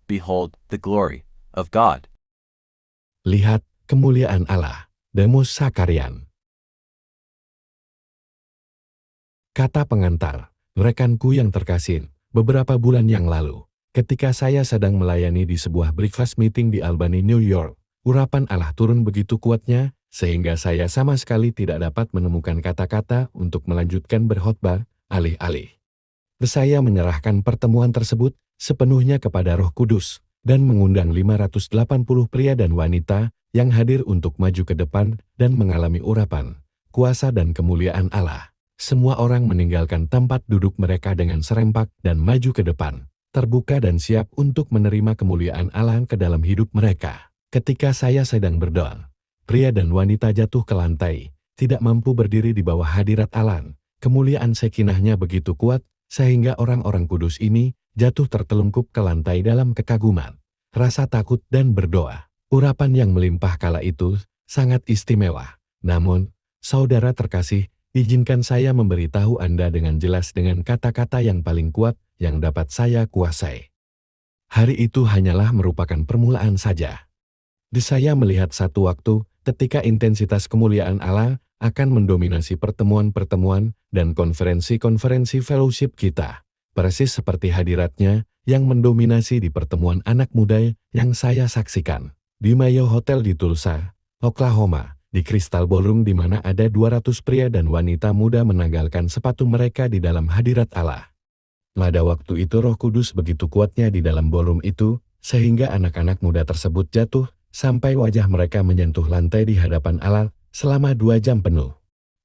behold the glory of God. Lihat kemuliaan Allah. Demos Sakarian. Kata pengantar, rekanku yang terkasih, beberapa bulan yang lalu, ketika saya sedang melayani di sebuah breakfast meeting di Albany, New York, urapan Allah turun begitu kuatnya, sehingga saya sama sekali tidak dapat menemukan kata-kata untuk melanjutkan berkhotbah, alih-alih saya menyerahkan pertemuan tersebut sepenuhnya kepada Roh Kudus, dan mengundang 580 pria dan wanita yang hadir untuk maju ke depan dan mengalami urapan, kuasa dan kemuliaan Allah. Semua orang meninggalkan tempat duduk mereka dengan serempak dan maju ke depan, terbuka dan siap untuk menerima kemuliaan Allah ke dalam hidup mereka. Ketika saya sedang berdoa, pria dan wanita jatuh ke lantai, tidak mampu berdiri di bawah hadirat Allah. Kemuliaan Sekinahnya begitu kuat, sehingga orang-orang kudus ini jatuh tertelungkup ke lantai dalam kekaguman, rasa takut dan berdoa. Urapan yang melimpah kala itu sangat istimewa. Namun, saudara terkasih, izinkan saya memberitahu Anda dengan jelas dengan kata-kata yang paling kuat yang dapat saya kuasai. Hari itu hanyalah merupakan permulaan saja. Saya melihat satu waktu ketika intensitas kemuliaan Allah akan mendominasi pertemuan-pertemuan dan konferensi-konferensi fellowship kita, persis seperti hadiratnya yang mendominasi di pertemuan anak muda yang saya saksikan di Mayo Hotel di Tulsa, Oklahoma, di Crystal Ballroom di mana ada 200 pria dan wanita muda menanggalkan sepatu mereka di dalam hadirat Allah. Pada waktu itu Roh Kudus begitu kuatnya di dalam ballroom itu, sehingga anak-anak muda tersebut jatuh sampai wajah mereka menyentuh lantai di hadapan Allah selama 2 jam penuh.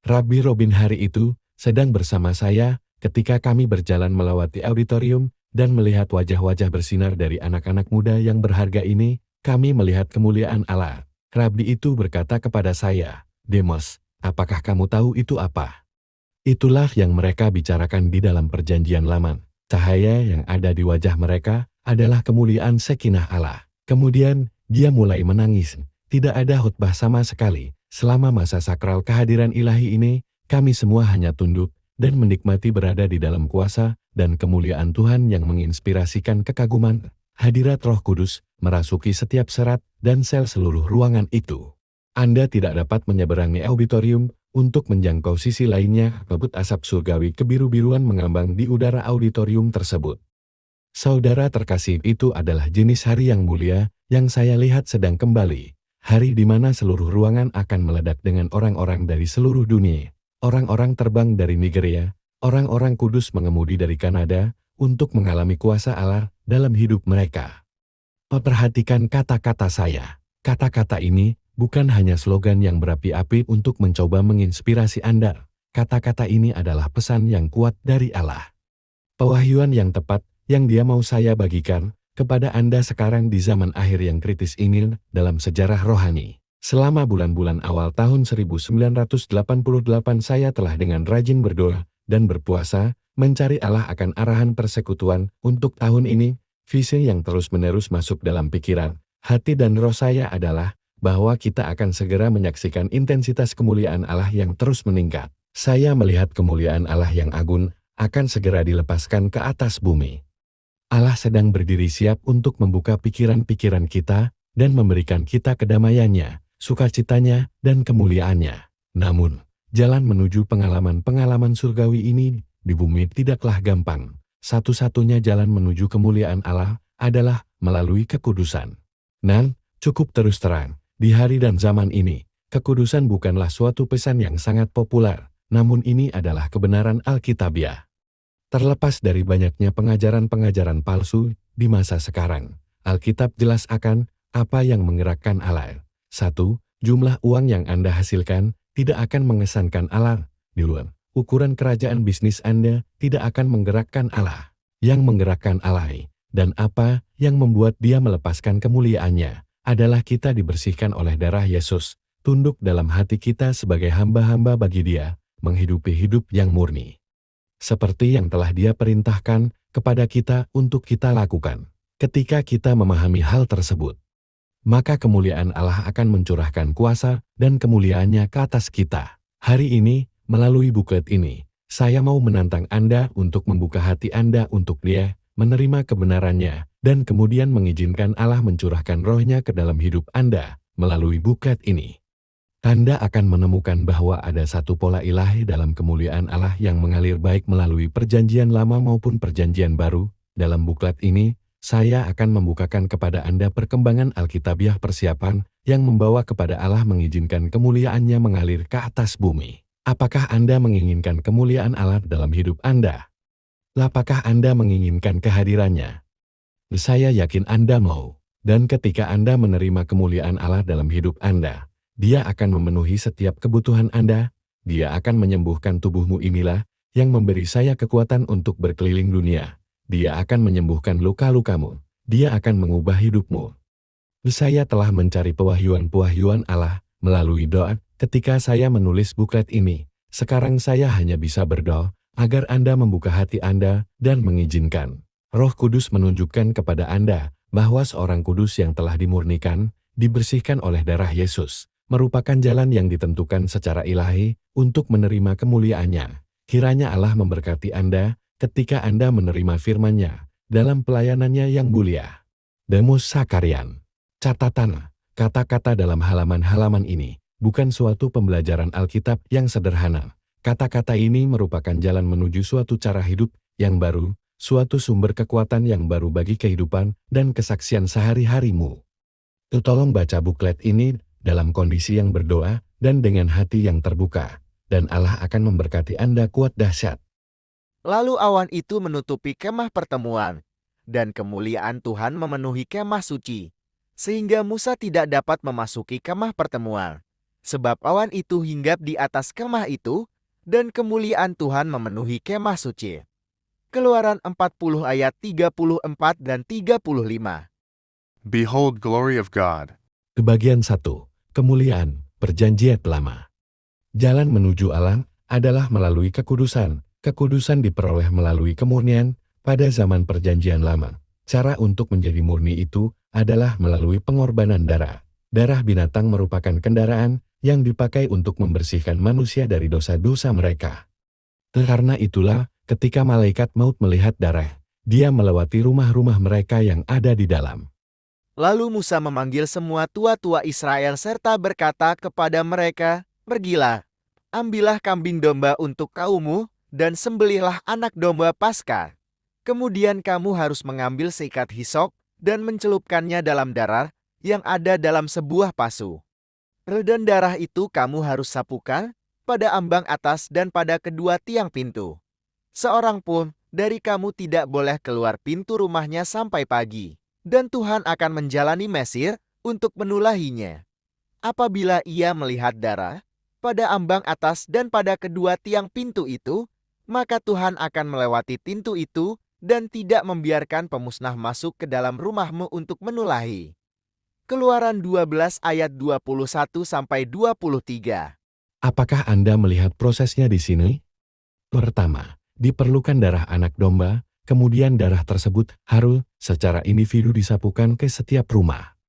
Rabbi Robin hari itu sedang bersama saya ketika kami berjalan melewati auditorium dan melihat wajah-wajah bersinar dari anak-anak muda yang berharga ini. Kami melihat kemuliaan Allah. Rabbi itu berkata kepada saya, "Demos, apakah kamu tahu itu apa?" Itulah yang mereka bicarakan di dalam perjanjian lama. Cahaya yang ada di wajah mereka adalah kemuliaan Sekinah Allah. Kemudian dia mulai menangis. Tidak ada khotbah sama sekali. Selama masa sakral kehadiran ilahi ini, kami semua hanya tunduk dan menikmati berada di dalam kuasa dan kemuliaan Tuhan yang menginspirasikan kekaguman. Hadirat Roh Kudus merasuki setiap serat dan sel seluruh ruangan itu. Anda tidak dapat menyeberangi auditorium untuk menjangkau sisi lainnya. Kabut asap surgawi kebiru-biruan mengambang di udara auditorium tersebut. Saudara terkasih, itu adalah jenis hari yang mulia yang saya lihat sedang kembali. Hari di mana seluruh ruangan akan meledak dengan orang-orang dari seluruh dunia. Orang-orang terbang dari Nigeria, orang-orang kudus mengemudi dari Kanada, untuk mengalami kuasa Allah dalam hidup mereka. Perhatikan kata-kata saya. Kata-kata ini bukan hanya slogan yang berapi-api untuk mencoba menginspirasi Anda. Kata-kata ini adalah pesan yang kuat dari Allah. Pewahyuan yang tepat yang Dia mau saya bagikan kepada Anda sekarang di zaman akhir yang kritis ini dalam sejarah rohani. Selama bulan-bulan awal tahun 1988 saya telah dengan rajin berdoa dan berpuasa, mencari Allah akan arahan persekutuan untuk tahun ini. Visi yang terus-menerus masuk dalam pikiran, hati dan roh saya adalah bahwa kita akan segera menyaksikan intensitas kemuliaan Allah yang terus meningkat. Saya melihat kemuliaan Allah yang agung akan segera dilepaskan ke atas bumi. Allah sedang berdiri siap untuk membuka pikiran-pikiran kita dan memberikan kita kedamaiannya, sukacitanya, dan kemuliaannya. Namun, jalan menuju pengalaman-pengalaman surgawi ini di bumi tidaklah gampang. Satu-satunya jalan menuju kemuliaan Allah adalah melalui kekudusan. Dan, cukup terus terang, di hari dan zaman ini, kekudusan bukanlah suatu pesan yang sangat populer, namun ini adalah kebenaran Alkitabiah. Terlepas dari banyaknya pengajaran-pengajaran palsu di masa sekarang, Alkitab jelas akan apa yang menggerakkan Allah. 1. Jumlah uang yang Anda hasilkan tidak akan mengesankan Allah. Di luar ukuran kerajaan bisnis Anda tidak akan menggerakkan Allah. Yang menggerakkan Allah dan apa yang membuat Dia melepaskan kemuliaannya adalah kita dibersihkan oleh darah Yesus, tunduk dalam hati kita sebagai hamba-hamba bagi Dia, menghidupi hidup yang murni. Seperti yang telah Dia perintahkan kepada kita untuk kita lakukan. Ketika kita memahami hal tersebut, maka kemuliaan Allah akan mencurahkan kuasa dan kemuliaannya ke atas kita. Hari ini, melalui buklet ini, saya mau menantang Anda untuk membuka hati Anda untuk Dia menerima kebenarannya, dan kemudian mengizinkan Allah mencurahkan rohnya ke dalam hidup Anda melalui buklet ini. Anda akan menemukan bahwa ada satu pola ilahi dalam kemuliaan Allah yang mengalir baik melalui perjanjian lama maupun perjanjian baru. Dalam buklet ini, saya akan membukakan kepada Anda perkembangan Alkitabiah persiapan yang membawa kepada Allah mengizinkan kemuliaannya mengalir ke atas bumi. Apakah Anda menginginkan kemuliaan Allah dalam hidup Anda? Apakah Anda menginginkan kehadirannya? Saya yakin Anda mau. Dan ketika Anda menerima kemuliaan Allah dalam hidup Anda, Dia akan memenuhi setiap kebutuhan Anda. Dia akan menyembuhkan tubuhmu. Inilah yang memberi saya kekuatan untuk berkeliling dunia. Dia akan menyembuhkan luka-lukamu. Dia akan mengubah hidupmu. Saya telah mencari pewahyuan Allah melalui doa ketika saya menulis buklet ini. Sekarang saya hanya bisa berdoa agar Anda membuka hati Anda dan mengizinkan Roh Kudus menunjukkan kepada Anda bahwa seorang kudus yang telah dimurnikan, dibersihkan oleh darah Yesus, merupakan jalan yang ditentukan secara ilahi untuk menerima kemuliaannya. Kiranya Allah memberkati Anda ketika Anda menerima firman-Nya dalam pelayanannya yang mulia. Demus Sakarian. Catatan, kata-kata dalam halaman-halaman ini bukan suatu pembelajaran Alkitab yang sederhana. Kata-kata ini merupakan jalan menuju suatu cara hidup yang baru, suatu sumber kekuatan yang baru bagi kehidupan dan kesaksian sehari-harimu. Tolong baca buklet ini dalam kondisi yang berdoa dan dengan hati yang terbuka, dan Allah akan memberkati Anda kuat dahsyat. Lalu awan itu menutupi kemah pertemuan, dan kemuliaan Tuhan memenuhi kemah suci, sehingga Musa tidak dapat memasuki kemah pertemuan, sebab awan itu hinggap di atas kemah itu, dan kemuliaan Tuhan memenuhi kemah suci. Keluaran 40 ayat 34 dan 35. Behold glory of God. Bagian 1. Kemuliaan, Perjanjian Lama. Jalan menuju Allah adalah melalui kekudusan. Kekudusan diperoleh melalui kemurnian pada zaman Perjanjian Lama. Cara untuk menjadi murni itu adalah melalui pengorbanan darah. Darah binatang merupakan kendaraan yang dipakai untuk membersihkan manusia dari dosa-dosa mereka. Karena itulah, ketika malaikat maut melihat darah, dia melewati rumah-rumah mereka yang ada di dalam. Lalu Musa memanggil semua tua-tua Israel serta berkata kepada mereka, "Pergilah, ambillah kambing domba untuk kaummu, dan sembelihlah anak domba Paskah. Kemudian kamu harus mengambil seikat hisop dan mencelupkannya dalam darah yang ada dalam sebuah pasu. Dan darah itu kamu harus sapukan pada ambang atas dan pada kedua tiang pintu. Seorang pun dari kamu tidak boleh keluar pintu rumahnya sampai pagi. Dan Tuhan akan menjalani Mesir untuk menulahinya. Apabila ia melihat darah pada ambang atas dan pada kedua tiang pintu itu, maka Tuhan akan melewati pintu itu dan tidak membiarkan pemusnah masuk ke dalam rumahmu untuk menulahi." Keluaran 12 ayat 21-23. Apakah Anda melihat prosesnya di sini? Pertama, diperlukan darah anak domba, kemudian darah tersebut harus secara individu disapukan ke setiap rumah.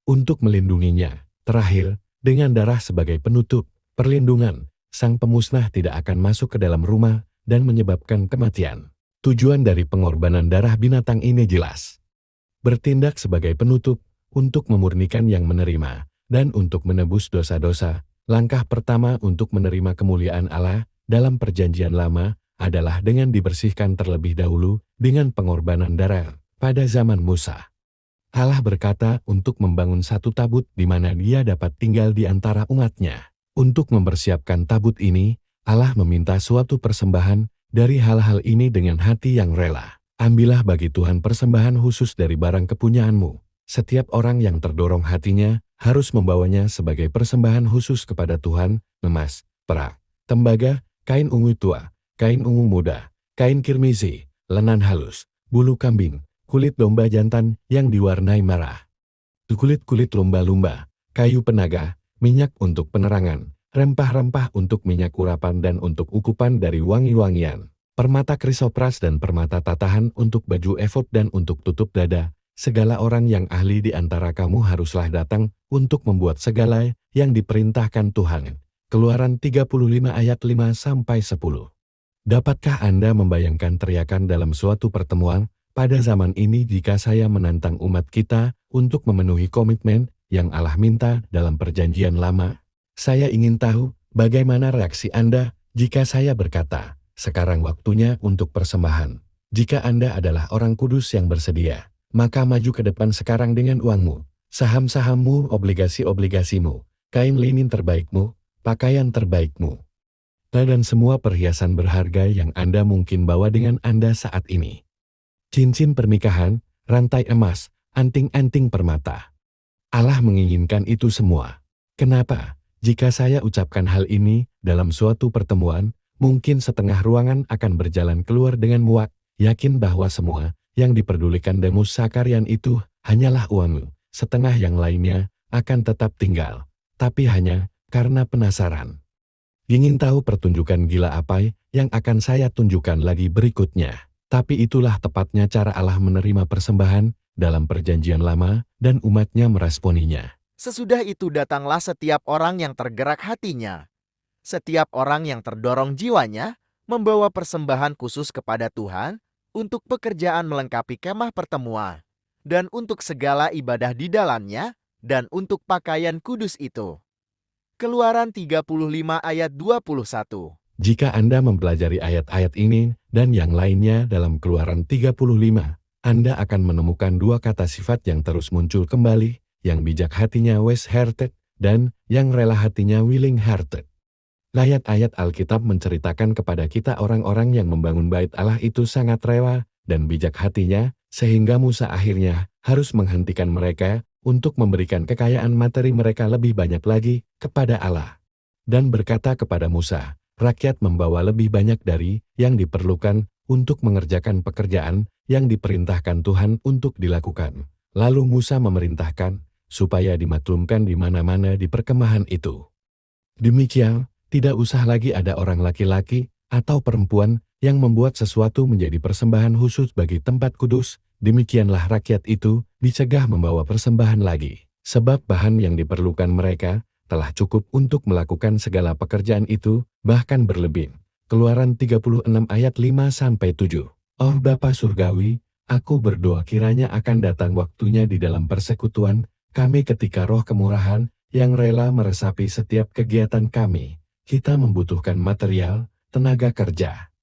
Untuk melindunginya, terakhir, dengan darah sebagai penutup, perlindungan, sang pemusnah tidak akan masuk ke dalam rumah dan menyebabkan kematian. Tujuan dari pengorbanan darah binatang ini jelas. Bertindak sebagai penutup, untuk memurnikan yang menerima, dan untuk menebus dosa-dosa. Langkah pertama untuk menerima kemuliaan Allah dalam Perjanjian Lama adalah dengan dibersihkan terlebih dahulu dengan pengorbanan darah pada zaman Musa. Allah berkata untuk membangun satu tabut di mana Dia dapat tinggal di antara umatnya. Untuk mempersiapkan tabut ini, Allah meminta suatu persembahan dari hal-hal ini dengan hati yang rela. Ambillah bagi Tuhan persembahan khusus dari barang kepunyaanmu. Setiap orang yang terdorong hatinya harus membawanya sebagai persembahan khusus kepada Tuhan, emas, perak, tembaga, kain ungu tua, kain ungu muda, kain kirmizi, lenan halus, bulu kambing, kulit domba jantan yang diwarnai merah, kulit-kulit lumba-lumba, kayu penaga, minyak untuk penerangan, rempah-rempah untuk minyak urapan dan untuk ukupan dari wangi-wangian, permata krisopras dan permata tatahan untuk baju efod dan untuk tutup dada. Segala orang yang ahli di antara kamu haruslah datang untuk membuat segala yang diperintahkan Tuhan. Keluaran 35 ayat 5-10. Dapatkah Anda membayangkan teriakan dalam suatu pertemuan pada zaman ini jika saya menantang umat kita untuk memenuhi komitmen yang Allah minta dalam perjanjian lama, saya ingin tahu bagaimana reaksi Anda jika saya berkata, sekarang waktunya untuk persembahan. Jika Anda adalah orang kudus yang bersedia, maka maju ke depan sekarang dengan uangmu, saham-sahammu, obligasi-obligasimu, kain linin terbaikmu, pakaian terbaikmu, dan semua perhiasan berharga yang Anda mungkin bawa dengan Anda saat ini. Cincin pernikahan, rantai emas, anting-anting permata. Allah menginginkan itu semua. Kenapa? Jika saya ucapkan hal ini dalam suatu pertemuan, mungkin setengah ruangan akan berjalan keluar dengan muak, yakin bahwa semua yang diperdulikan Demus Sakarian itu hanyalah uangmu, setengah yang lainnya akan tetap tinggal, tapi hanya karena penasaran. Ingin tahu pertunjukan gila apa yang akan saya tunjukkan lagi berikutnya. Tapi itulah tepatnya cara Allah menerima persembahan dalam perjanjian lama dan umatnya meresponinya. Sesudah itu datanglah setiap orang yang tergerak hatinya. Setiap orang yang terdorong jiwanya membawa persembahan khusus kepada Tuhan untuk pekerjaan melengkapi kemah pertemuan dan untuk segala ibadah di dalamnya dan untuk pakaian kudus itu. Keluaran 35 ayat 21. Jika Anda mempelajari ayat-ayat ini dan yang lainnya dalam Keluaran 35, Anda akan menemukan dua kata sifat yang terus muncul kembali, yang bijak hatinya wise-hearted dan yang rela hatinya willing-hearted. Ayat-ayat Alkitab menceritakan kepada kita orang-orang yang membangun bait Allah itu sangat rela dan bijak hatinya, sehingga Musa akhirnya harus menghentikan mereka untuk memberikan kekayaan materi mereka lebih banyak lagi kepada Allah. Dan berkata kepada Musa, rakyat membawa lebih banyak dari yang diperlukan untuk mengerjakan pekerjaan yang diperintahkan Tuhan untuk dilakukan. Lalu Musa memerintahkan supaya dimaklumkan di mana-mana di perkemahan itu. Demikian, tidak usah lagi ada orang laki-laki atau perempuan yang membuat sesuatu menjadi persembahan khusus bagi tempat kudus. Demikianlah rakyat itu dicegah membawa persembahan lagi, sebab bahan yang diperlukan mereka telah cukup untuk melakukan segala pekerjaan itu, bahkan berlebih. Keluaran 36 ayat 5-7. Oh Bapa Surgawi, aku berdoa kiranya akan datang waktunya di dalam persekutuan kami ketika roh kemurahan yang rela meresapi setiap kegiatan kami. Kita membutuhkan material, tenaga kerja,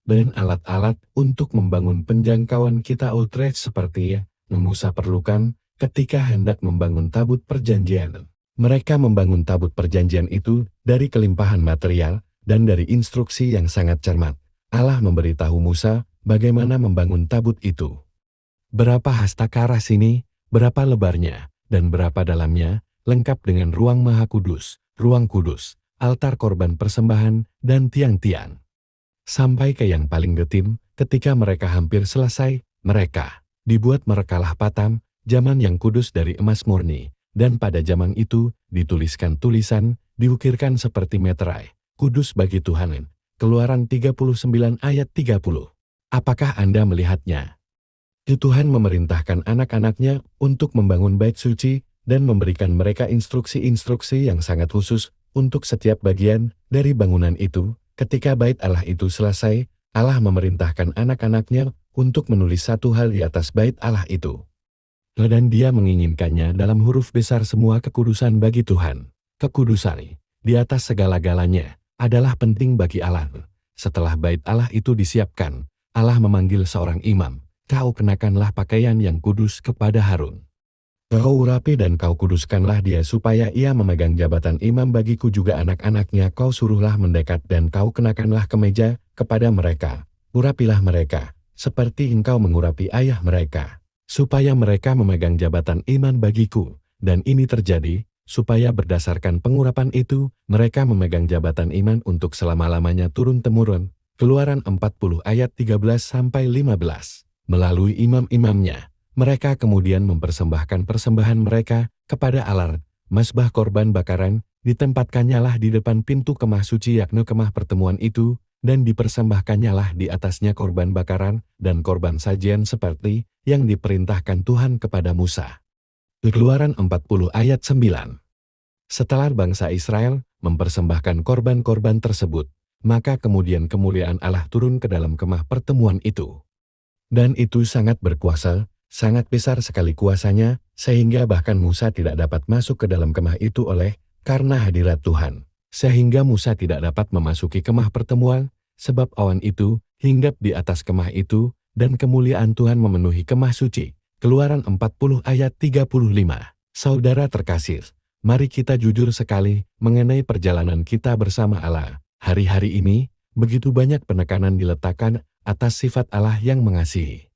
dan alat-alat untuk membangun penjangkauan kita outreach seperti yang Musa perlukan ketika hendak membangun tabut perjanjian. Mereka membangun tabut perjanjian itu dari kelimpahan material dan dari instruksi yang sangat cermat. Allah memberitahu Musa bagaimana membangun tabut itu. Berapa hasta karas ini, berapa lebarnya, dan berapa dalamnya, lengkap dengan ruang maha kudus, ruang kudus, altar korban persembahan, dan tiang-tiang. Sampai ke yang paling detim, ketika mereka hampir selesai, mereka dibuat merekalah patam, zaman yang kudus dari emas murni, dan pada zaman itu dituliskan tulisan, diukirkan seperti meterai, kudus bagi Tuhan. Keluaran 39 ayat 30. Apakah Anda melihatnya? Tuhan memerintahkan anak-anaknya untuk membangun bait suci dan memberikan mereka instruksi-instruksi yang sangat khusus untuk setiap bagian dari bangunan itu. Ketika bait Allah itu selesai, Allah memerintahkan anak-anaknya untuk menulis satu hal di atas bait Allah itu. Dan dia menginginkannya dalam huruf besar semua kekudusan bagi Tuhan. Kekudusan di atas segala-galanya adalah penting bagi Allah. Setelah bait Allah itu disiapkan, Allah memanggil seorang imam. Kau kenakanlah pakaian yang kudus kepada Harun. Kau urapi dan kau kuduskanlah dia supaya ia memegang jabatan imam bagiku juga anak-anaknya kau suruhlah mendekat dan kau kenakanlah kemeja kepada mereka. Urapilah mereka, seperti engkau mengurapi ayah mereka, supaya mereka memegang jabatan imam bagiku. Dan ini terjadi, supaya berdasarkan pengurapan itu, mereka memegang jabatan imam untuk selama-lamanya turun-temurun. Keluaran 40 ayat 13-15. Melalui imam-imamnya, mereka kemudian mempersembahkan persembahan mereka kepada Allah. Mazbah korban bakaran ditempatkannya di depan pintu kemah suci yakni kemah pertemuan itu, dan dipersembahkannyalah di atasnya korban bakaran dan korban sajian seperti yang diperintahkan Tuhan kepada Musa. Keluaran 40 ayat 9. Setelah bangsa Israel mempersembahkan korban-korban tersebut, maka kemudian kemuliaan Allah turun ke dalam kemah pertemuan itu. Dan itu sangat berkuasa, sangat besar sekali kuasanya, sehingga bahkan Musa tidak dapat masuk ke dalam kemah itu karena hadirat Tuhan. Sehingga Musa tidak dapat memasuki kemah pertemuan, sebab awan itu hinggap di atas kemah itu, dan kemuliaan Tuhan memenuhi kemah suci. Keluaran 40 ayat 35. Saudara terkasih, mari kita jujur sekali mengenai perjalanan kita bersama Allah. Hari-hari ini, begitu banyak penekanan diletakkan atas sifat Allah yang mengasihi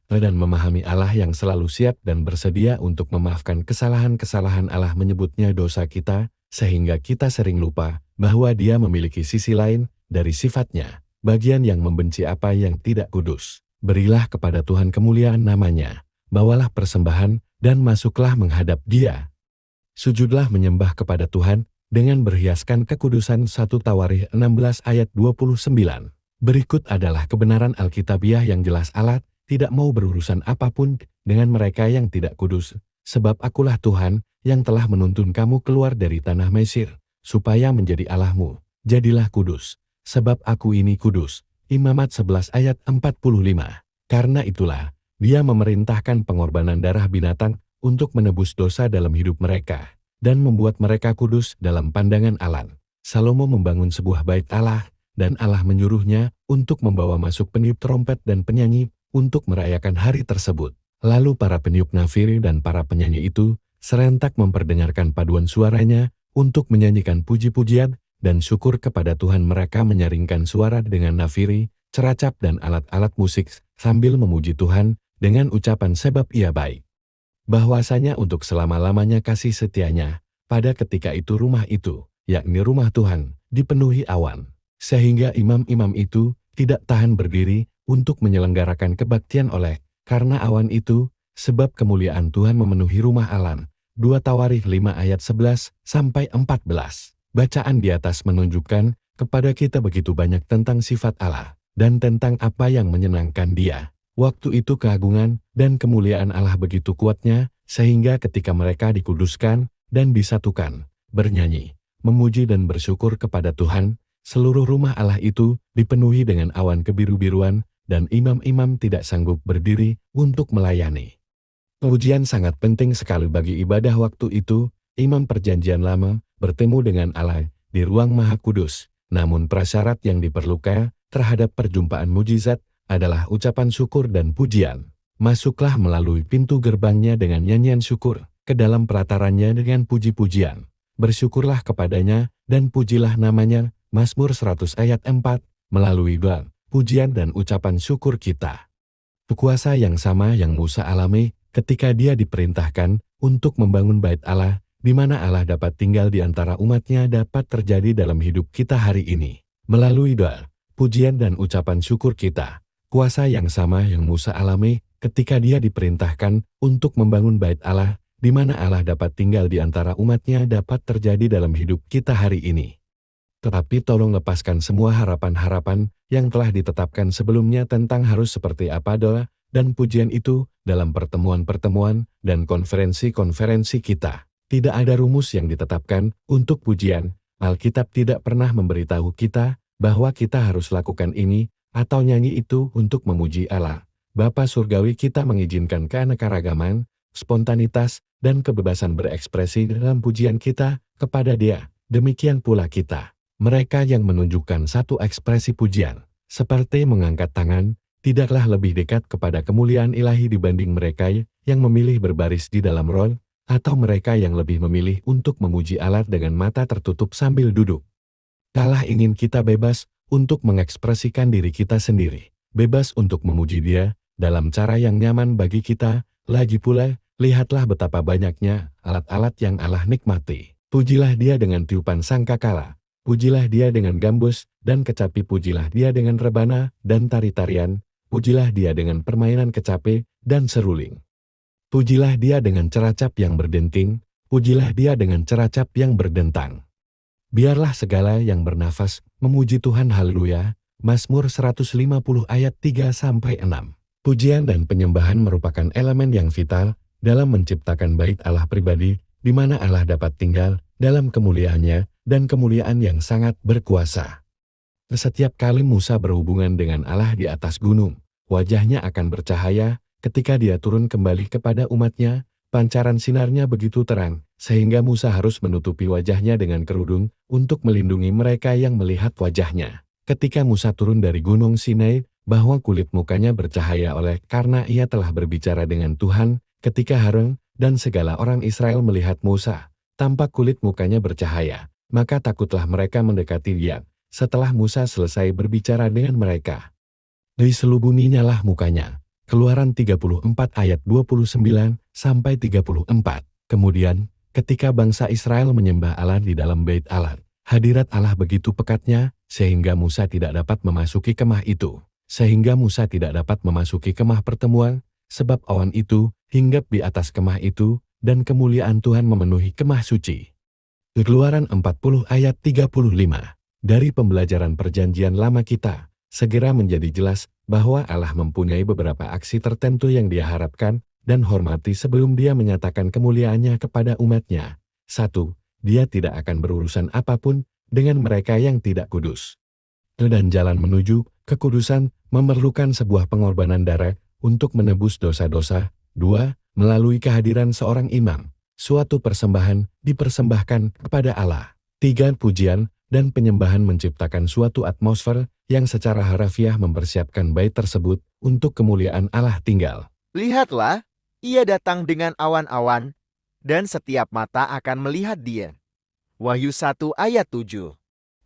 dan memahami Allah yang selalu siap dan bersedia untuk memaafkan kesalahan-kesalahan. Allah menyebutnya dosa kita, sehingga kita sering lupa bahwa Dia memiliki sisi lain dari sifatnya, bagian yang membenci apa yang tidak kudus. Berilah kepada Tuhan kemuliaan namanya, bawalah persembahan, dan masuklah menghadap Dia. Sujudlah menyembah kepada Tuhan, dengan berhiaskan kekudusan. 1 Tawarikh 16 ayat 29. Berikut adalah kebenaran Alkitabiah yang jelas. Allah tidak mau berurusan apapun dengan mereka yang tidak kudus, sebab akulah Tuhan yang telah menuntun kamu keluar dari tanah Mesir, supaya menjadi Allahmu. Jadilah kudus, sebab aku ini kudus. Imamat 11 ayat 45. Karena itulah, Dia memerintahkan pengorbanan darah binatang untuk menebus dosa dalam hidup mereka, dan membuat mereka kudus dalam pandangan Allah. Salomo membangun sebuah bait Allah, dan Allah menyuruhnya untuk membawa masuk peniup trompet dan penyanyi untuk merayakan hari tersebut. Lalu para peniup nafiri dan para penyanyi itu serentak memperdengarkan paduan suaranya untuk menyanyikan puji-pujian dan syukur kepada Tuhan. Mereka menyaringkan suara dengan nafiri, ceracap dan alat-alat musik sambil memuji Tuhan dengan ucapan sebab Ia baik. Bahwasanya untuk selama-lamanya kasih setianya. Pada ketika itu rumah itu, yakni rumah Tuhan, dipenuhi awan, sehingga imam-imam itu tidak tahan berdiri untuk menyelenggarakan kebaktian karena awan itu, sebab kemuliaan Tuhan memenuhi rumah Allah. 2 Tawarikh 5 ayat 11-14. Bacaan di atas menunjukkan kepada kita begitu banyak tentang sifat Allah, dan tentang apa yang menyenangkan Dia. Waktu itu keagungan dan kemuliaan Allah begitu kuatnya, sehingga ketika mereka dikuduskan dan disatukan, bernyanyi, memuji dan bersyukur kepada Tuhan, seluruh rumah Allah itu dipenuhi dengan awan kebiru-biruan, dan imam-imam tidak sanggup berdiri untuk melayani. Pujian sangat penting sekali bagi ibadah waktu itu. Imam Perjanjian Lama bertemu dengan Allah di ruang Maha Kudus, namun prasyarat yang diperlukan terhadap perjumpaan mujizat adalah ucapan syukur dan pujian. Masuklah melalui pintu gerbangnya dengan nyanyian syukur, ke dalam pelatarannya dengan puji-pujian. Bersyukurlah kepadanya dan pujilah namanya. Mazmur 100 ayat 4, melalui doa, pujian dan ucapan syukur kita. Kuasa yang sama yang Musa alami ketika dia diperintahkan untuk membangun bait Allah, di mana Allah dapat tinggal di antara umatnya, dapat terjadi dalam hidup kita hari ini. Melalui doa, pujian dan ucapan syukur kita. Kuasa yang sama yang Musa alami ketika dia diperintahkan untuk membangun bait Allah, di mana Allah dapat tinggal di antara umatnya, dapat terjadi dalam hidup kita hari ini. Tetapi tolong lepaskan semua harapan-harapan yang telah ditetapkan sebelumnya tentang harus seperti apa doa dan pujian itu dalam pertemuan-pertemuan dan konferensi-konferensi kita. Tidak ada rumus yang ditetapkan untuk pujian. Alkitab tidak pernah memberitahu kita bahwa kita harus lakukan ini atau nyanyi itu untuk memuji Allah. Bapa Surgawi kita mengizinkan keanekaragaman, spontanitas, dan kebebasan berekspresi dalam pujian kita kepada Dia. Demikian pula kita. Mereka yang menunjukkan satu ekspresi pujian, seperti mengangkat tangan, tidaklah lebih dekat kepada kemuliaan ilahi dibanding mereka yang memilih berbaris di dalam roh, atau mereka yang lebih memilih untuk memuji Allah dengan mata tertutup sambil duduk. Allah ingin kita bebas untuk mengekspresikan diri kita sendiri, bebas untuk memuji Dia dalam cara yang nyaman bagi kita. Lagi pula, lihatlah betapa banyaknya alat-alat yang Allah nikmati. Pujilah Dia dengan tiupan sangkakala. Pujilah Dia dengan gambus dan kecapi, pujilah Dia dengan rebana dan tari-tarian, pujilah Dia dengan permainan kecapi dan seruling. Pujilah Dia dengan ceracap yang berdenting, pujilah Dia dengan ceracap yang berdentang. Biarlah segala yang bernafas memuji Tuhan. Haleluya. Mazmur 150 ayat 3-6. Pujian dan penyembahan merupakan elemen yang vital dalam menciptakan bait Allah pribadi, di mana Allah dapat tinggal dalam kemuliaannya dan kemuliaan yang sangat berkuasa. Setiap kali Musa berhubungan dengan Allah di atas gunung, wajahnya akan bercahaya ketika dia turun kembali kepada umatnya. Pancaran sinarnya begitu terang, sehingga Musa harus menutupi wajahnya dengan kerudung untuk melindungi mereka yang melihat wajahnya. Ketika Musa turun dari Gunung Sinai, bahwa kulit mukanya bercahaya oleh karena ia telah berbicara dengan Tuhan. Ketika Harun dan segala orang Israel melihat Musa, tampak kulit mukanya bercahaya, maka takutlah mereka mendekati dia. Setelah Musa selesai berbicara dengan mereka, diselubunginyalah mukanya. Keluaran 34 ayat 29-34. Kemudian, ketika bangsa Israel menyembah Allah di dalam Bait Allah, hadirat Allah begitu pekatnya, sehingga Musa tidak dapat memasuki kemah itu. Sehingga Musa tidak dapat memasuki kemah pertemuan, sebab awan itu hinggap di atas kemah itu, dan kemuliaan Tuhan memenuhi kemah suci. Keluaran 40 ayat 35. Dari pembelajaran perjanjian lama kita, segera menjadi jelas bahwa Allah mempunyai beberapa aksi tertentu yang Dia harapkan dan hormati sebelum Dia menyatakan kemuliaannya kepada umatnya. 1. Dia tidak akan berurusan apapun dengan mereka yang tidak kudus. Dan jalan menuju kekudusan memerlukan sebuah pengorbanan darah untuk menebus dosa-dosa. 2. Melalui kehadiran seorang imam, suatu persembahan dipersembahkan kepada Allah. 3. Pujian dan penyembahan menciptakan suatu atmosfer yang secara harafiah mempersiapkan bait tersebut untuk kemuliaan Allah tinggal. Lihatlah, ia datang dengan awan-awan, dan setiap mata akan melihat dia. Wahyu 1 ayat 7.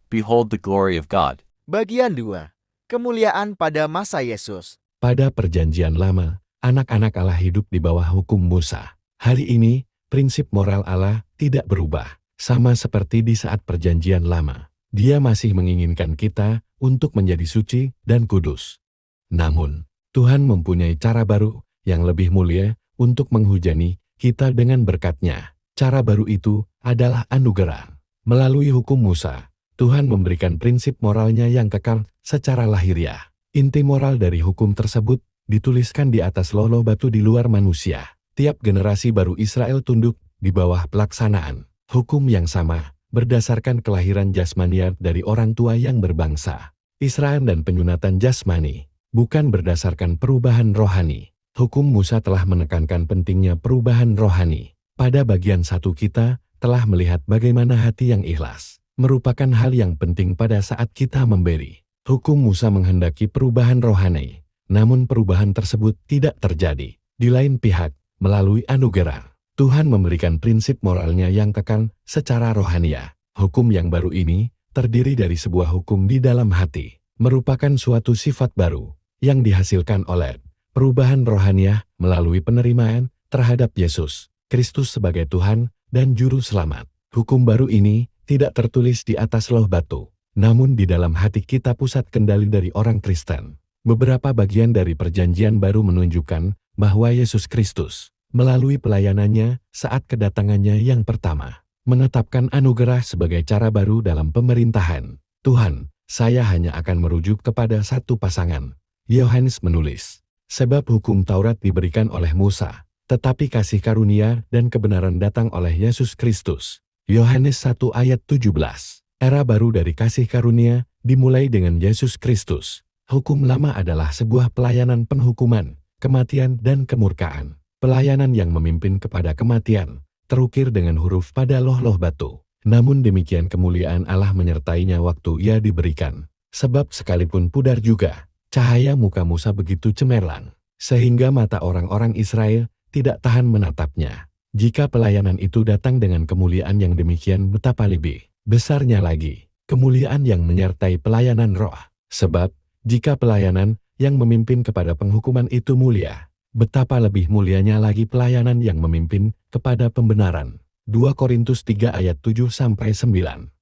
Behold the glory of God. Bagian 2. Kemuliaan pada masa Yesus. Pada perjanjian lama, anak-anak Allah hidup di bawah hukum Musa. Hari ini, prinsip moral Allah tidak berubah. Sama seperti di saat perjanjian lama, Dia masih menginginkan kita untuk menjadi suci dan kudus. Namun, Tuhan mempunyai cara baru yang lebih mulia untuk menghujani kita dengan berkat-Nya. Cara baru itu adalah anugerah. Melalui hukum Musa, Tuhan memberikan prinsip moralnya yang kekal secara lahiriah. Inti moral dari hukum tersebut dituliskan di atas lolo batu di luar manusia. Tiap generasi baru Israel tunduk di bawah pelaksanaan hukum yang sama, berdasarkan kelahiran jasmania dari orang tua yang berbangsa Israel dan penyunatan jasmani, bukan berdasarkan perubahan rohani. Hukum Musa telah menekankan pentingnya perubahan rohani. Pada bagian 1 kita telah melihat bagaimana hati yang ikhlas merupakan hal yang penting pada saat kita memberi. Hukum Musa menghendaki perubahan rohani, namun perubahan tersebut tidak terjadi. Di lain pihak, melalui anugerah, Tuhan memberikan prinsip moralnya yang kekal secara rohania. Hukum yang baru ini terdiri dari sebuah hukum di dalam hati, merupakan suatu sifat baru yang dihasilkan oleh perubahan rohaniah melalui penerimaan terhadap Yesus Kristus sebagai Tuhan dan Juru Selamat. Hukum baru ini tidak tertulis di atas loh batu, namun di dalam hati kita pusat kendali dari orang Kristen. Beberapa bagian dari perjanjian baru menunjukkan bahwa Yesus Kristus melalui pelayanannya saat kedatangannya yang pertama, menetapkan anugerah sebagai cara baru dalam pemerintahan. Tuhan, saya hanya akan merujuk kepada satu pasangan. Yohanes menulis, sebab hukum Taurat diberikan oleh Musa, tetapi kasih karunia dan kebenaran datang oleh Yesus Kristus. Yohanes 1 ayat 17. Era baru dari kasih karunia dimulai dengan Yesus Kristus. Hukum lama adalah sebuah pelayanan penghukuman, kematian dan kemurkaan. Pelayanan yang memimpin kepada kematian, terukir dengan huruf pada loh-loh batu. Namun demikian kemuliaan Allah menyertainya waktu ia diberikan. Sebab sekalipun pudar juga, cahaya muka Musa begitu cemerlang, sehingga mata orang-orang Israel tidak tahan menatapnya. Jika pelayanan itu datang dengan kemuliaan yang demikian, betapa lebih besarnya lagi kemuliaan yang menyertai pelayanan roh. Sebab, jika pelayanan yang memimpin kepada penghukuman itu mulia, betapa lebih mulianya lagi pelayanan yang memimpin kepada pembenaran. 2 Korintus 3 ayat 7-9.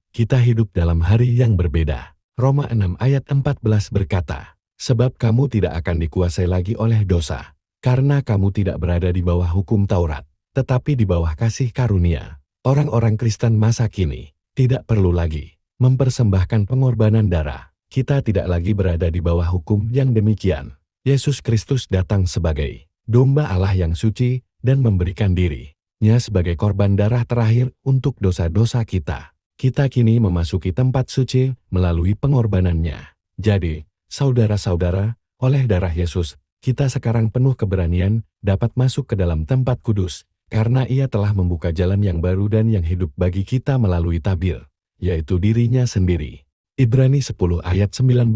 Kita hidup dalam hari yang berbeda. Roma 6 ayat 14 berkata, sebab kamu tidak akan dikuasai lagi oleh dosa, karena kamu tidak berada di bawah hukum Taurat, tetapi di bawah kasih karunia. Orang-orang Kristen masa kini tidak perlu lagi mempersembahkan pengorbanan darah. Kita tidak lagi berada di bawah hukum yang demikian. Yesus Kristus datang sebagai domba Allah yang suci dan memberikan diri-Nya sebagai korban darah terakhir untuk dosa-dosa kita. Kita kini memasuki tempat suci melalui pengorbanannya. Jadi, saudara-saudara, Oleh darah Yesus, kita sekarang penuh keberanian dapat masuk ke dalam tempat kudus, karena Ia telah membuka jalan yang baru dan yang hidup bagi kita melalui tabir, yaitu dirinya sendiri. Ibrani 10 ayat 19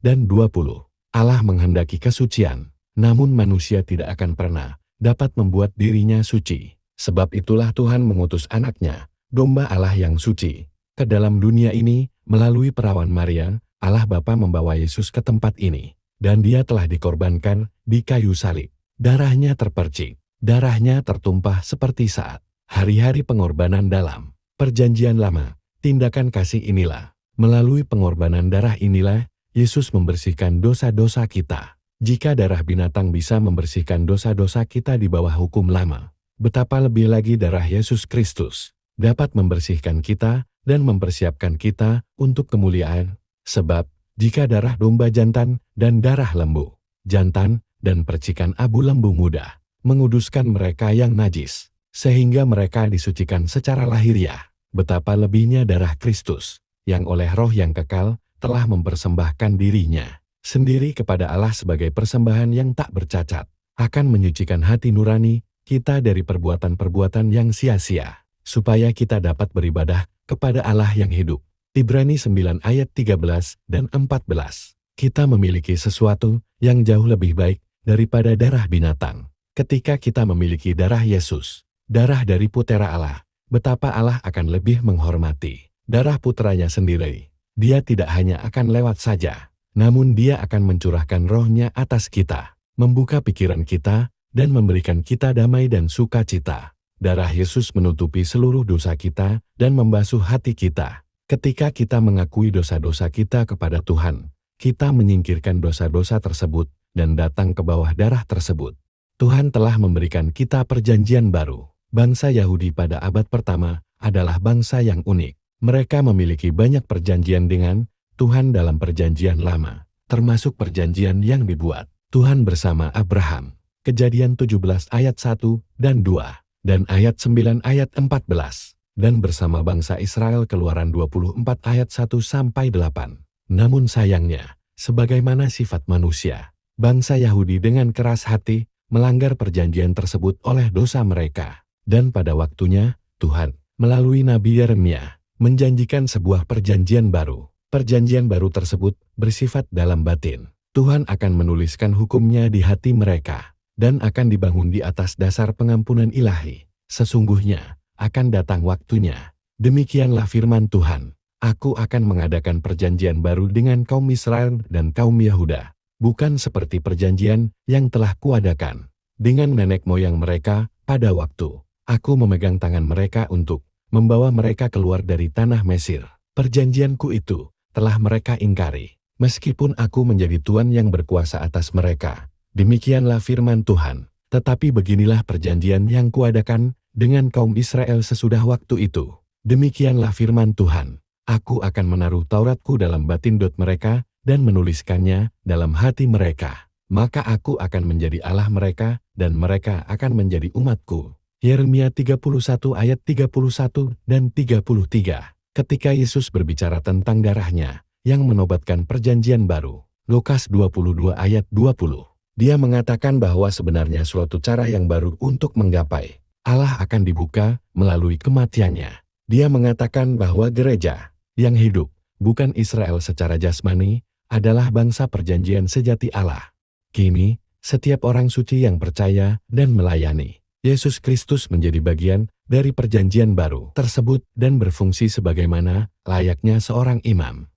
dan 20. Allah menghendaki kesucian, namun manusia tidak akan pernah dapat membuat dirinya suci. Sebab itulah Tuhan mengutus anaknya, domba Allah yang suci, ke dalam dunia ini. Melalui perawan Maria, Allah Bapa membawa Yesus ke tempat ini, dan Dia telah dikorbankan di kayu salib. Darahnya terpercik, darahnya tertumpah seperti saat hari-hari pengorbanan dalam Perjanjian Lama. Tindakan kasih inilah, melalui pengorbanan darah inilah, Yesus membersihkan dosa-dosa kita. Jika darah binatang bisa membersihkan dosa-dosa kita di bawah hukum lama, betapa lebih lagi darah Yesus Kristus dapat membersihkan kita dan mempersiapkan kita untuk kemuliaan. Sebab, jika darah domba jantan dan darah lembu jantan dan percikan abu lembu muda menguduskan mereka yang najis, sehingga mereka disucikan secara lahiriah, betapa lebihnya darah Kristus, yang oleh Roh yang kekal telah mempersembahkan dirinya sendiri kepada Allah sebagai persembahan yang tak bercacat, akan menyucikan hati nurani kita dari perbuatan-perbuatan yang sia-sia, supaya kita dapat beribadah kepada Allah yang hidup. Ibrani 9 ayat 13 dan 14. Kita memiliki sesuatu yang jauh lebih baik daripada darah binatang. Ketika kita memiliki darah Yesus, darah dari Putera Allah, betapa Allah akan lebih menghormati darah putranya sendiri. Dia tidak hanya akan lewat saja, namun Dia akan mencurahkan Roh-Nya atas kita, membuka pikiran kita, dan memberikan kita damai dan sukacita. Darah Yesus menutupi seluruh dosa kita dan membasuh hati kita. Ketika kita mengakui dosa-dosa kita kepada Tuhan, kita menyingkirkan dosa-dosa tersebut dan datang ke bawah darah tersebut. Tuhan telah memberikan kita perjanjian baru. Bangsa Yahudi pada abad pertama adalah bangsa yang unik. Mereka memiliki banyak perjanjian dengan Tuhan dalam perjanjian lama, termasuk perjanjian yang dibuat Tuhan bersama Abraham. Kejadian 17 ayat 1 dan 2. Dan ayat 9 ayat 14, dan bersama bangsa Israel Keluaran 24 ayat 1-8. Namun sayangnya, sebagaimana sifat manusia, bangsa Yahudi dengan keras hati melanggar perjanjian tersebut oleh dosa mereka. Dan pada waktunya, Tuhan, melalui Nabi Yeremia, menjanjikan sebuah perjanjian baru. Perjanjian baru tersebut bersifat dalam batin. Tuhan akan menuliskan hukumnya di hati mereka, dan akan dibangun di atas dasar pengampunan ilahi. Sesungguhnya, akan datang waktunya. Demikianlah firman Tuhan. Aku akan mengadakan perjanjian baru dengan kaum Israel dan kaum Yehuda, bukan seperti perjanjian yang telah kuadakan dengan nenek moyang mereka pada waktu aku memegang tangan mereka untuk membawa mereka keluar dari tanah Mesir. Perjanjianku itu telah mereka ingkari, meskipun aku menjadi Tuhan yang berkuasa atas mereka. Demikianlah firman Tuhan. Tetapi beginilah perjanjian yang kuadakan dengan kaum Israel sesudah waktu itu. Demikianlah firman Tuhan. Aku akan menaruh Tauratku dalam batin mereka dan menuliskannya dalam hati mereka. Maka aku akan menjadi Allah mereka dan mereka akan menjadi umatku. Yeremia 31 ayat 31 dan 33. Ketika Yesus berbicara tentang darahnya yang menobatkan perjanjian baru. Lukas 22 ayat 20. Dia mengatakan bahwa sebenarnya suatu cara yang baru untuk menggapai Allah akan dibuka melalui kematiannya. Dia mengatakan bahwa gereja yang hidup, bukan Israel secara jasmani, adalah bangsa perjanjian sejati Allah. Kini, setiap orang suci yang percaya dan melayani Yesus Kristus menjadi bagian dari perjanjian baru tersebut dan berfungsi sebagaimana layaknya seorang imam.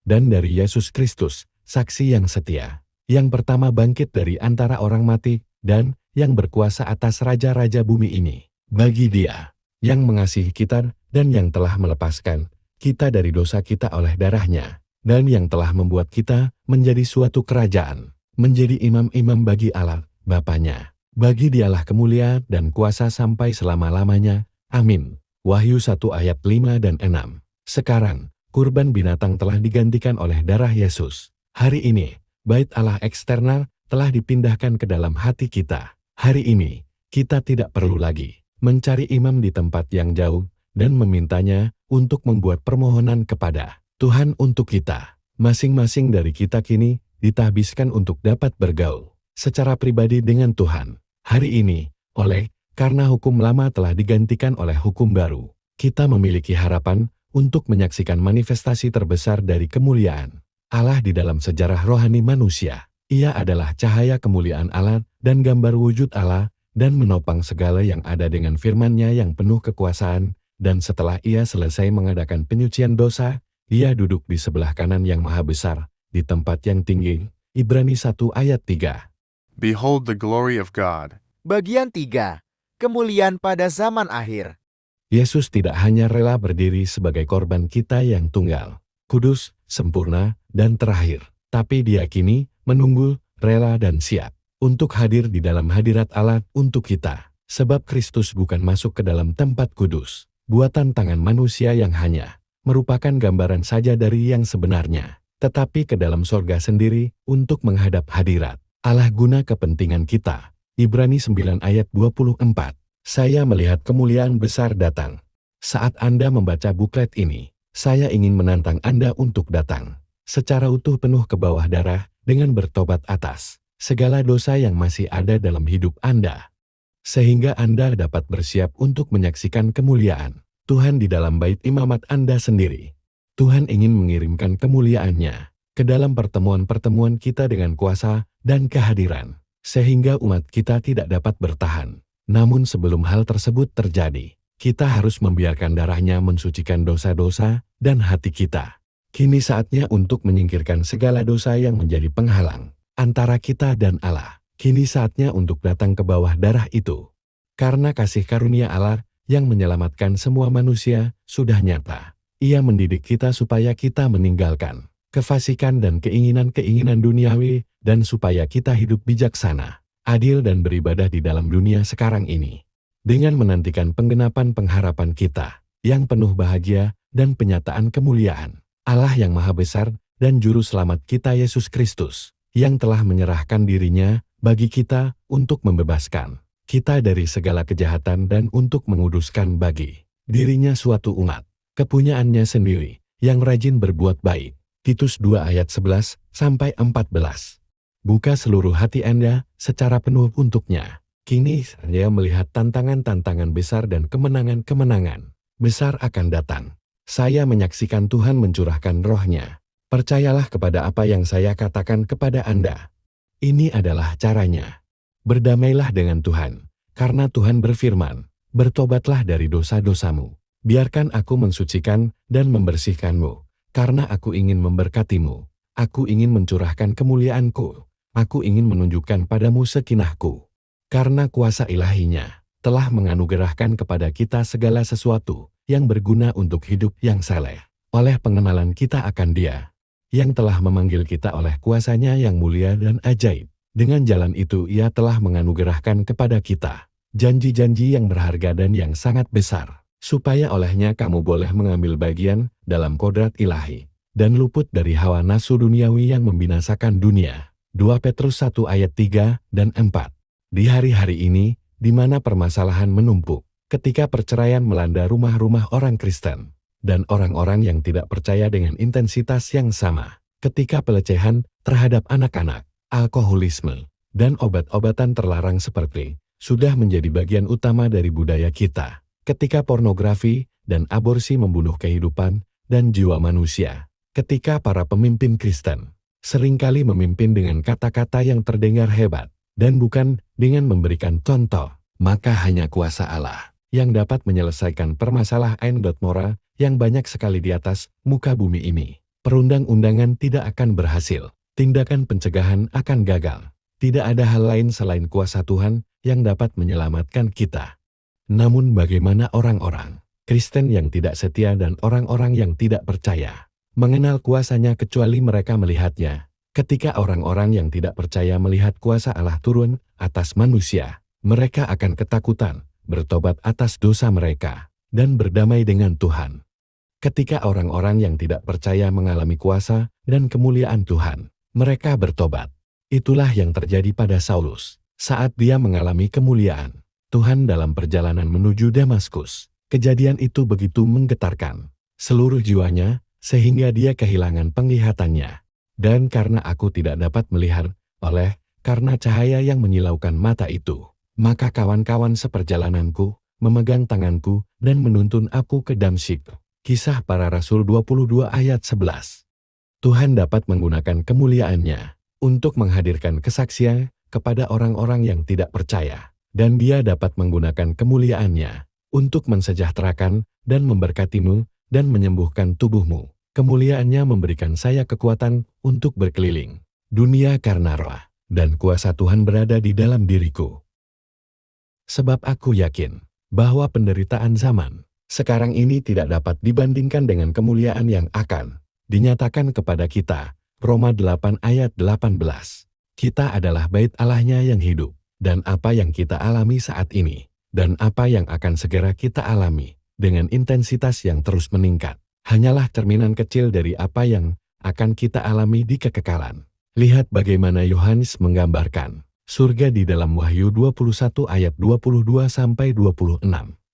Dan dari Yesus Kristus, saksi yang setia, yang pertama bangkit dari antara orang mati, dan yang berkuasa atas raja-raja bumi ini. Bagi Dia yang mengasihi kita dan yang telah melepaskan kita dari dosa kita oleh darahnya, dan yang telah membuat kita menjadi suatu kerajaan, menjadi imam-imam bagi Allah, Bapanya. Bagi Dialah kemuliaan dan kuasa sampai selama-lamanya. Amin. Wahyu 1 ayat 5 dan 6. Sekarang, kurban binatang telah digantikan oleh darah Yesus. Hari ini, bait Allah eksternal telah dipindahkan ke dalam hati kita. Hari ini, kita tidak perlu lagi mencari imam di tempat yang jauh dan memintanya untuk membuat permohonan kepada Tuhan untuk kita. Masing-masing dari kita kini ditahbiskan untuk dapat bergaul secara pribadi dengan Tuhan. Hari ini, karena hukum lama telah digantikan oleh hukum baru, kita memiliki harapan untuk menyaksikan manifestasi terbesar dari kemuliaan Allah di dalam sejarah rohani manusia. Ia adalah cahaya kemuliaan Allah dan gambar wujud Allah, dan menopang segala yang ada dengan firman-Nya yang penuh kekuasaan, dan setelah ia selesai mengadakan penyucian dosa, ia duduk di sebelah kanan yang maha besar, di tempat yang tinggi. Ibrani 1 ayat 3. Behold the glory of God. Bagian 3. Kemuliaan pada zaman akhir. Yesus tidak hanya rela berdiri sebagai korban kita yang tunggal, kudus, sempurna, dan terakhir, tapi Dia kini menunggu, rela dan siap untuk hadir di dalam hadirat Allah untuk kita. Sebab Kristus bukan masuk ke dalam tempat kudus, buatan tangan manusia yang hanya merupakan gambaran saja dari yang sebenarnya, tetapi ke dalam sorga sendiri untuk menghadap hadirat Allah guna kepentingan kita. Ibrani 9 ayat 24. Saya melihat kemuliaan besar datang. Saat Anda membaca buklet ini, saya ingin menantang Anda untuk datang secara utuh penuh ke bawah darah dengan bertobat atas segala dosa yang masih ada dalam hidup Anda, sehingga Anda dapat bersiap untuk menyaksikan kemuliaan Tuhan di dalam bait imamat Anda sendiri. Tuhan ingin mengirimkan kemuliaan-Nya ke dalam pertemuan-pertemuan kita dengan kuasa dan kehadiran, sehingga umat kita tidak dapat bertahan. Namun sebelum hal tersebut terjadi, kita harus membiarkan darah-Nya mensucikan dosa-dosa dan hati kita. Kini saatnya untuk menyingkirkan segala dosa yang menjadi penghalang antara kita dan Allah. Kini saatnya untuk datang ke bawah darah itu. Karena kasih karunia Allah yang menyelamatkan semua manusia sudah nyata. Ia mendidik kita supaya kita meninggalkan kefasikan dan keinginan-keinginan duniawi, dan supaya kita hidup bijaksana, adil dan beribadah di dalam dunia sekarang ini. Dengan menantikan penggenapan pengharapan kita, yang penuh bahagia dan penyataan kemuliaan Allah yang maha besar dan juru selamat kita Yesus Kristus, yang telah menyerahkan diri-Nya bagi kita untuk membebaskan kita dari segala kejahatan dan untuk menguduskan bagi diri-Nya suatu umat, kepunyaannya sendiri, yang rajin berbuat baik. Titus 2 ayat 11-14. Buka seluruh hati Anda secara penuh untuk-Nya. Kini saya melihat tantangan-tantangan besar dan kemenangan-kemenangan besar akan datang. Saya menyaksikan Tuhan mencurahkan roh-Nya. Percayalah kepada apa yang saya katakan kepada Anda. Ini adalah caranya. Berdamailah dengan Tuhan, karena Tuhan berfirman, bertobatlah dari dosa-dosamu. Biarkan aku mensucikan dan membersihkanmu, karena aku ingin memberkatimu. Aku ingin mencurahkan kemuliaan-Ku. Aku ingin menunjukkan padamu sekinah-Ku. Karena kuasa ilahi-Nya telah menganugerahkan kepada kita segala sesuatu yang berguna untuk hidup yang saleh. Oleh pengenalan kita akan Dia, yang telah memanggil kita oleh kuasa-Nya yang mulia dan ajaib. Dengan jalan itu Ia telah menganugerahkan kepada kita janji-janji yang berharga dan yang sangat besar, supaya olehnya kamu boleh mengambil bagian dalam kodrat ilahi, dan luput dari hawa nafsu duniawi yang membinasakan dunia. 2 Petrus 1 ayat 3 dan 4. Di hari-hari ini, di mana permasalahan menumpuk, ketika perceraian melanda rumah-rumah orang Kristen, dan orang-orang yang tidak percaya dengan intensitas yang sama, ketika pelecehan terhadap anak-anak, alkoholisme, dan obat-obatan terlarang seperti sudah menjadi bagian utama dari budaya kita, ketika pornografi dan aborsi membunuh kehidupan dan jiwa manusia, ketika para pemimpin Kristen seringkali memimpin dengan kata-kata yang terdengar hebat, dan bukan dengan memberikan contoh, maka hanya kuasa Allah yang dapat menyelesaikan permasalahan moral yang banyak sekali di atas muka bumi ini. Perundang-undangan tidak akan berhasil, tindakan pencegahan akan gagal. Tidak ada hal lain selain kuasa Tuhan yang dapat menyelamatkan kita. Namun bagaimana orang-orang Kristen yang tidak setia dan orang-orang yang tidak percaya mengenal kuasa-Nya kecuali mereka melihatnya? Ketika orang-orang yang tidak percaya melihat kuasa Allah turun atas manusia, mereka akan ketakutan, bertobat atas dosa mereka, dan berdamai dengan Tuhan. Ketika orang-orang yang tidak percaya mengalami kuasa dan kemuliaan Tuhan, mereka bertobat. Itulah yang terjadi pada Saulus saat dia mengalami kemuliaan Tuhan dalam perjalanan menuju Damaskus. Kejadian itu begitu menggetarkan seluruh jiwanya, sehingga dia kehilangan penglihatannya. Dan karena aku tidak dapat melihat, karena cahaya yang menyilaukan mata itu, maka kawan-kawan seperjalananku memegang tanganku dan menuntun aku ke Damsyik. Kisah Para Rasul 22 ayat 11. Tuhan dapat menggunakan kemuliaannya untuk menghadirkan kesaksian kepada orang-orang yang tidak percaya. Dan Dia dapat menggunakan kemuliaannya untuk mensejahterakan dan memberkatimu dan menyembuhkan tubuhmu. Kemuliaannya memberikan saya kekuatan untuk berkeliling dunia karena roh dan kuasa Tuhan berada di dalam diriku. Sebab aku yakin bahwa penderitaan zaman sekarang ini tidak dapat dibandingkan dengan kemuliaan yang akan dinyatakan kepada kita. Roma 8 ayat 18. Kita adalah bait Allahnya yang hidup, dan apa yang kita alami saat ini, dan apa yang akan segera kita alami, dengan intensitas yang terus meningkat, hanyalah cerminan kecil dari apa yang akan kita alami di kekekalan. Lihat bagaimana Yohanes menggambarkan surga di dalam Wahyu 21 ayat 22-26.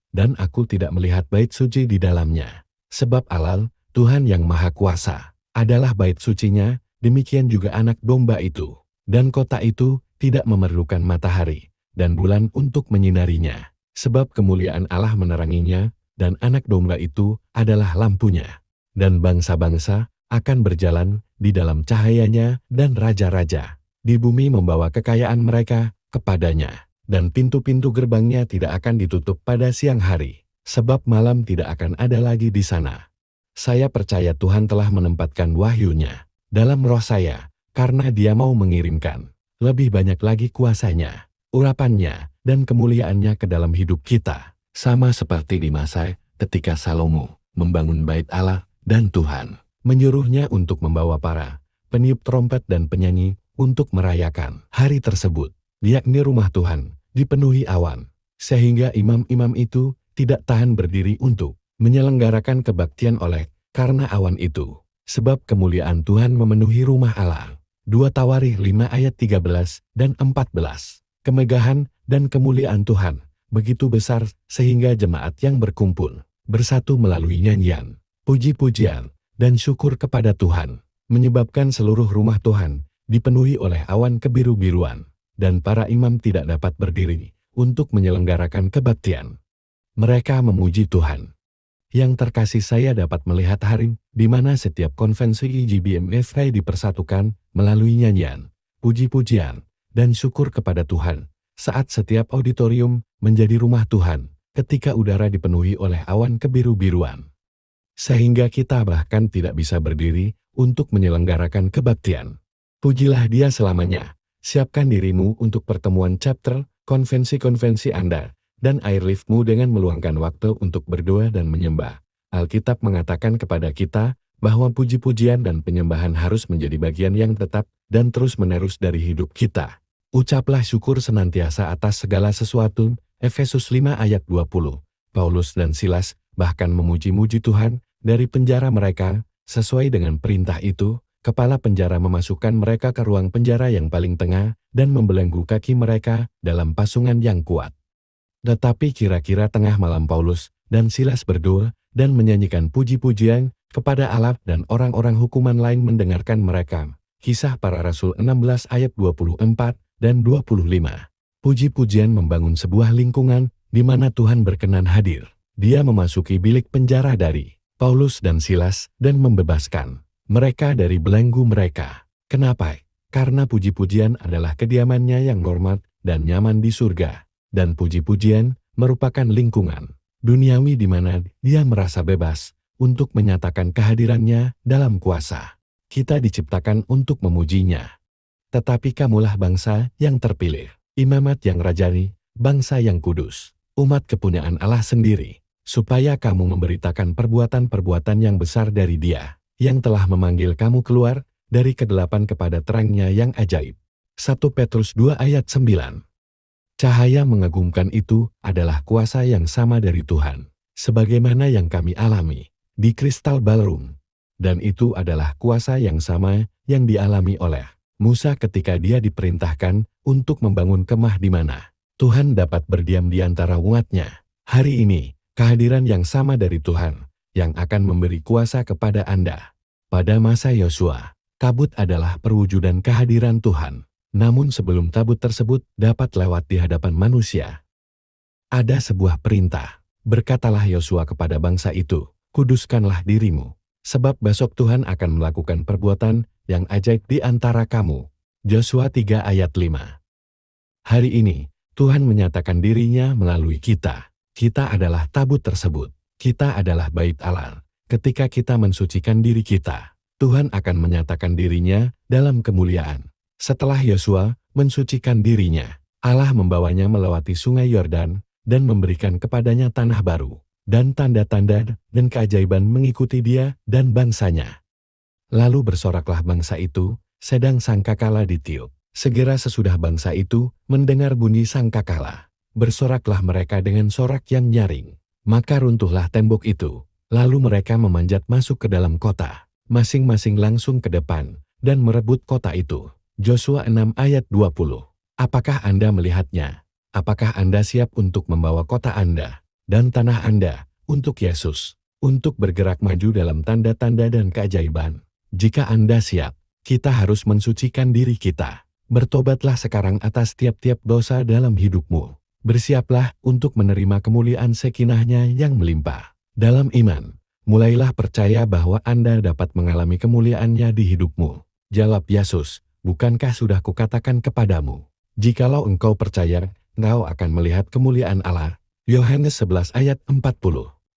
Dan aku tidak melihat bait suci di dalamnya. Sebab Allah, Tuhan yang Maha Kuasa, adalah bait sucinya, demikian juga anak domba itu. Dan kota itu tidak memerlukan matahari dan bulan untuk menyinarinya. Sebab kemuliaan Allah meneranginya, dan anak domba itu adalah lampunya. Dan bangsa-bangsa akan berjalan di dalam cahayanya, dan raja-raja di bumi membawa kekayaan mereka kepadanya. Dan pintu-pintu gerbangnya tidak akan ditutup pada siang hari, sebab malam tidak akan ada lagi di sana. Saya percaya Tuhan telah menempatkan wahyu-Nya dalam roh saya, karena Dia mau mengirimkan lebih banyak lagi kuasanya, urapannya, dan kemuliaannya ke dalam hidup kita, sama seperti di masa ketika Salomo membangun bait Allah, dan Tuhan menyuruhnya untuk membawa para peniup trompet dan penyanyi untuk merayakan hari tersebut, yakni rumah Tuhan dipenuhi awan, sehingga imam-imam itu tidak tahan berdiri untuk menyelenggarakan kebaktian karena awan itu, sebab kemuliaan Tuhan memenuhi rumah Allah. 2 Tawarikh 5 ayat 13 dan 14. Kemegahan dan kemuliaan Tuhan begitu besar sehingga jemaat yang berkumpul bersatu melalui nyanyian, puji-pujian, dan syukur kepada Tuhan, menyebabkan seluruh rumah Tuhan dipenuhi oleh awan kebiru-biruan. Dan para imam tidak dapat berdiri untuk menyelenggarakan kebaktian. Mereka memuji Tuhan. Yang terkasih, saya dapat melihat hari di mana setiap konvensi IGBMFI dipersatukan melalui nyanyian, puji-pujian, dan syukur kepada Tuhan, saat setiap auditorium menjadi rumah Tuhan, ketika udara dipenuhi oleh awan kebiru-biruan. Sehingga kita bahkan tidak bisa berdiri untuk menyelenggarakan kebaktian. Pujilah Dia selamanya. Siapkan dirimu untuk pertemuan chapter, konvensi-konvensi Anda, dan airliftmu dengan meluangkan waktu untuk berdoa dan menyembah. Alkitab mengatakan kepada kita bahwa puji-pujian dan penyembahan harus menjadi bagian yang tetap dan terus-menerus dari hidup kita. Ucaplah syukur senantiasa atas segala sesuatu, Efesus 5 ayat 20. Paulus dan Silas bahkan memuji-muji Tuhan dari penjara mereka. Sesuai dengan perintah itu, kepala penjara memasukkan mereka ke ruang penjara yang paling tengah dan membelenggu kaki mereka dalam pasungan yang kuat. Tetapi kira-kira tengah malam Paulus dan Silas berdoa dan menyanyikan puji-pujian kepada Allah, dan orang-orang hukuman lain mendengarkan mereka. Kisah Para Rasul 16 ayat 24 dan 25. Puji-pujian membangun sebuah lingkungan di mana Tuhan berkenan hadir. Dia memasuki bilik penjara dari Paulus dan Silas dan membebaskan mereka dari belenggu mereka. Kenapa? Karena puji-pujian adalah kediamannya yang hormat dan nyaman di surga. Dan puji-pujian merupakan lingkungan duniawi di mana dia merasa bebas untuk menyatakan kehadirannya dalam kuasa. Kita diciptakan untuk memujinya. Tetapi kamulah bangsa yang terpilih, imamat yang rajani, bangsa yang kudus, umat kepunyaan Allah sendiri, supaya kamu memberitakan perbuatan-perbuatan yang besar dari Dia, yang telah memanggil kamu keluar dari kegelapan kepada terangnya yang ajaib. 1 Petrus 2 ayat 9. Cahaya mengagumkan itu adalah kuasa yang sama dari Tuhan, sebagaimana yang kami alami di Crystal Ballroom. Dan itu adalah kuasa yang sama yang dialami oleh Musa ketika dia diperintahkan untuk membangun kemah di mana Tuhan dapat berdiam di antara umatnya. Hari ini, kehadiran yang sama dari Tuhan yang akan memberi kuasa kepada Anda. Pada masa Yosua, Tabut adalah perwujudan kehadiran Tuhan. Namun sebelum tabut tersebut dapat lewat di hadapan manusia, ada sebuah perintah. Berkatalah Yosua kepada bangsa itu, kuduskanlah dirimu, sebab besok Tuhan akan melakukan perbuatan yang ajaib di antara kamu. Yosua 3 ayat 5. Hari ini, Tuhan menyatakan dirinya melalui kita. Kita adalah tabut tersebut. Kita adalah bait Allah. Ketika kita mensucikan diri kita, Tuhan akan menyatakan dirinya dalam kemuliaan. Setelah Yosua mensucikan dirinya, Allah membawanya melewati sungai Yordan dan memberikan kepadanya tanah baru, dan tanda-tanda dan keajaiban mengikuti dia dan bangsanya. Lalu bersoraklah bangsa itu, sedang sangkakala ditiup. Segera sesudah bangsa itu mendengar bunyi sangkakala, bersoraklah mereka dengan sorak yang nyaring. Maka runtuhlah tembok itu, lalu mereka memanjat masuk ke dalam kota, masing-masing langsung ke depan, dan merebut kota itu. Yosua 6 ayat 20. Apakah Anda melihatnya? Apakah Anda siap untuk membawa kota Anda dan tanah Anda untuk Yesus, untuk bergerak maju dalam tanda-tanda dan keajaiban? Jika Anda siap, kita harus mensucikan diri kita. Bertobatlah sekarang atas tiap-tiap dosa dalam hidupmu. Bersiaplah untuk menerima kemuliaan sekinahnya yang melimpah. Dalam iman, mulailah percaya bahwa Anda dapat mengalami kemuliaannya di hidupmu. Jawab Yesus, bukankah sudah kukatakan kepadamu, jikalau engkau percaya, engkau akan melihat kemuliaan Allah. Yohanes 11 ayat 40.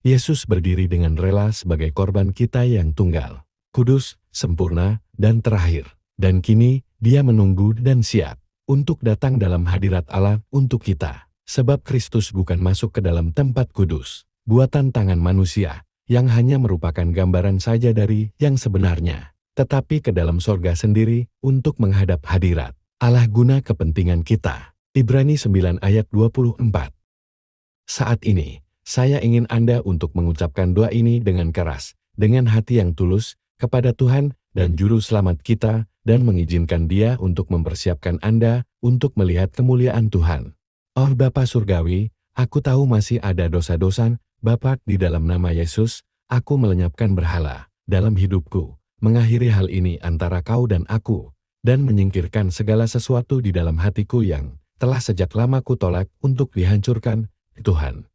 Yesus berdiri dengan rela sebagai korban kita yang tunggal, kudus, sempurna, dan terakhir. Dan kini, dia menunggu dan siap untuk datang dalam hadirat Allah untuk kita. Sebab Kristus bukan masuk ke dalam tempat kudus, buatan tangan manusia, yang hanya merupakan gambaran saja dari yang sebenarnya, tetapi ke dalam sorga sendiri untuk menghadap hadirat Allah guna kepentingan kita. Ibrani 9 ayat 24. Saat ini, saya ingin Anda untuk mengucapkan doa ini dengan keras, dengan hati yang tulus, kepada Tuhan dan Juru Selamat kita, dan mengizinkan Dia untuk mempersiapkan Anda untuk melihat kemuliaan Tuhan. Oh Bapa Surgawi, aku tahu masih ada dosa-dosa, Bapa, di dalam nama Yesus, aku melenyapkan berhala dalam hidupku, mengakhiri hal ini antara kau dan aku, dan menyingkirkan segala sesuatu di dalam hatiku yang telah sejak lama kutolak untuk dihancurkan, Tuhan.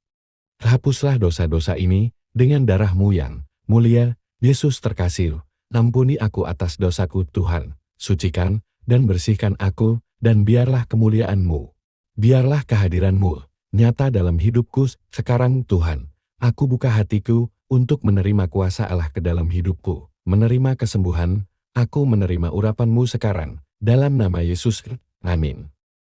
Hapuslah dosa-dosa ini dengan darah-Mu yang mulia, Yesus terkasih, ampuni aku atas dosaku Tuhan, sucikan dan bersihkan aku, dan biarlah kemuliaan-Mu, biarlah kehadiran-Mu nyata dalam hidupku sekarang Tuhan. Aku buka hatiku untuk menerima kuasa Allah ke dalam hidupku, menerima kesembuhan, aku menerima urapan-Mu sekarang, dalam nama Yesus, amin.